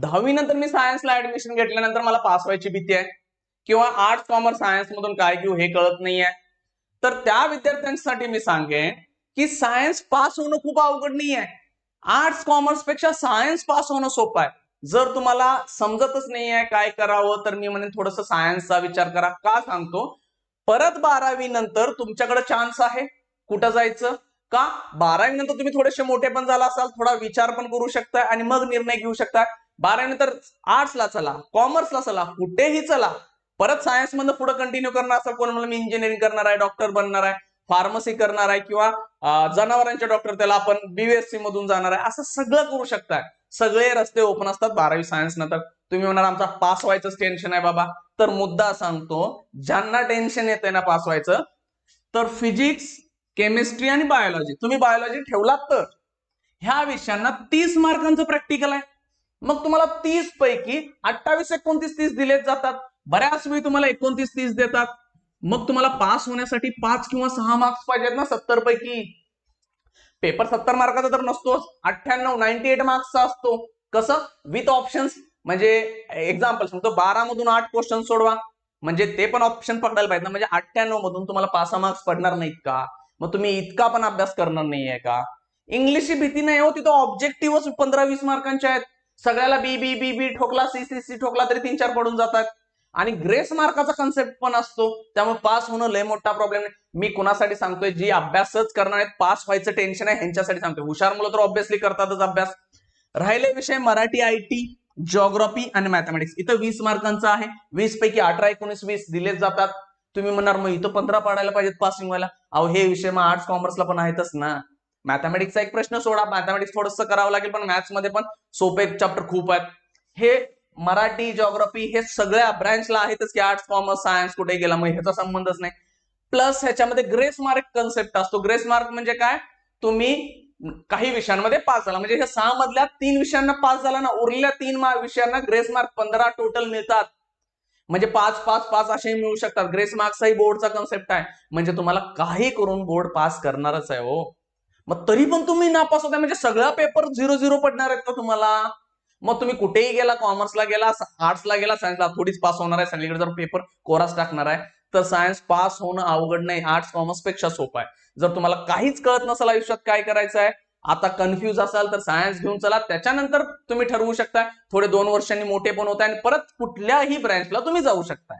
10वी नंतर मी सायन्सला ऍडमिशन घेतल्यानंतर मला पास व्हायची भीती आहे, किंवा आर्ट्स कॉमर्स सायन्स मधून काय घेऊ हे कळत नाहीये, तर त्या विद्यार्थ्यांसाठी मी सांगेन की सायन्स पास होणं खूप अवघड नाहीये. आर्ट्स कॉमर्स पेक्षा सायन्स पास होणं सोपं आहे. जर तुम्हाला समजतच नाहीये काय करावं, तर मी म्हणेन थोडस सायन्सचा विचार करा. का सांगतो, परत 12वी नंतर तुमच्याकडे चान्स आहे. कुठं जायचं का, 12वी नंतर तुम्ही थोडेसे मोठे पण झाला असाल, थोडा विचार पण करू शकता आणि मग निर्णय घेऊ शकता. 12वी नंतर आर्ट्सला चला, कॉमर्सला चला, कुठेही चला. परत सायन्स मधून पुढे कंटिन्यू करणार असाल, कोण म्हणलं मी इंजिनिअरिंग करणार आहे, डॉक्टर बनणार आहे, फार्मसी करणार आहे, किंवा जनावरांचे डॉक्टर त्याला आपण बीएससी मधून जाणार आहे, असं सगळं करू शकताय. सगळे रस्ते ओपन असतात 12वी सायन्स नंतर. तुम्ही म्हणणार आमचा पास व्हायचंच टेन्शन आहे बाबा, तर मुद्दा सांगतो, ज्यांना टेन्शन येते ना पास व्हायचं, तर फिजिक्स, केमिस्ट्री आणि बायोलॉजी, तुम्ही बायोलॉजी ठेवलात तर ह्या विषयांना 30 मार्कांचं प्रॅक्टिकल आहे. मग तुम्हाला 30 पैकी 28, 29, 30 दिलेच जातात. बऱ्याच वेळी तुम्हाला 29, 30 देतात. मग तुम्हाला पास होण्यासाठी 5 किंवा 6 मार्क्स पाहिजेत ना 70 पैकी. पेपर 70 मार्काचा तर नसतोच, 98, 98 मार्क्सचा असतो. कसं, विथ ऑप्शन्स. म्हणजे एक्झाम्पल सांगतो, 12 मधून 8 क्वेश्चन सोडवा, म्हणजे ते पण ऑप्शन पकडायला पाहिजे ना. म्हणजे 98 मधून तुम्हाला 5 मार्क्स पडणार नाहीत का? मग तुम्ही इतका पण अभ्यास करणार नाहीये का? इंग्लिशची भीती नाही हो, तिथं ऑब्जेक्टिव्हच 15-20 मार्कांचे आहेत. सगळ्याला बी बी बी बी ठोकला, सी सी सी ठोकला तरी 3-4 पडून जातात. आणि ग्रेस मार्काचा कन्सेप्ट पण असतो, त्यामुळे पास होणं लय मोठा प्रॉब्लेम नाही. मी कुणासाठी सांगतोय, जी अभ्यासच करणार आहेत, पास व्हायचं टेन्शन आहे, ह्यांच्यासाठी सांगतोय. हुशार मुलं तर ऑब्व्हियसली करतातच अभ्यास. राहिले विषय मराठी, आयटी, जिओग्राफी आणि मॅथमॅटिक्स. इथं 20 मार्कांचं आहे. 20 पैकी 18, 19, 20 दिलेच जातात. तुम्ही म्हणणार मग इथं 15 पाडायला पाहिजेत पासिंग व्हायला. अहो हे विषय मग आर्ट्स कॉमर्सला पण आहेतच ना. मॅथमॅटिक्सचा एक प्रश्न सोडा, मॅथमॅटिक्स थोडंसं करावं लागेल, पण मॅथ्स मध्ये पण सोपे चॅप्टर खूप आहेत. हे मराठी, जिओग्राफी हे सगळ्या ब्रँचला आहेतच की, आर्ट्स कॉमर्स सायन्स कुठे गेला मग ह्याचा संबंधच नाही. प्लस ह्याच्यामध्ये ग्रेस मार्क कन्सेप्ट असतो. ग्रेस मार्क म्हणजे काय, तुम्ही काही विषयांमध्ये पास झाला, म्हणजे हे 6 मधल्या 3 विषयांना पास झाला ना, उरलेल्या 3 विषयांना ग्रेस मार्क 15 टोटल मिळतात. म्हणजे 5-5-5 असे मिळू शकतात. ग्रेस मार्क्सही बोर्डचा कन्सेप्ट आहे, म्हणजे तुम्हाला काही करून बोर्ड पास करणारच आहे हो. मग तरी पण तुम्ही नापास होताय, म्हणजे सगळा पेपर 0-0 पडणार आहेत का तुम्हाला? मग तुम्ही कुठेही गेला, कॉमर्सला गेला, आर्ट्सला गेला, सायन्सला, थोडीच पास होणार आहे. सगळीकडे जर पेपर कोरास टाकणार आहे, तर सायन्स पास होणं अवघड नाही, आर्ट्स कॉमर्स पेक्षा सोपं आहे. जर तुम्हाला काहीच कळत नसेल आयुष्यात काय करायचं आहे, आता कन्फ्युज असाल, तर सायन्स घेऊन चला. त्याच्यानंतर तुम्ही ठरवू शकता, थोडे 2 वर्षांनी मोठे पण होताय आणि परत कुठल्याही ब्रँचला तुम्ही जाऊ शकता.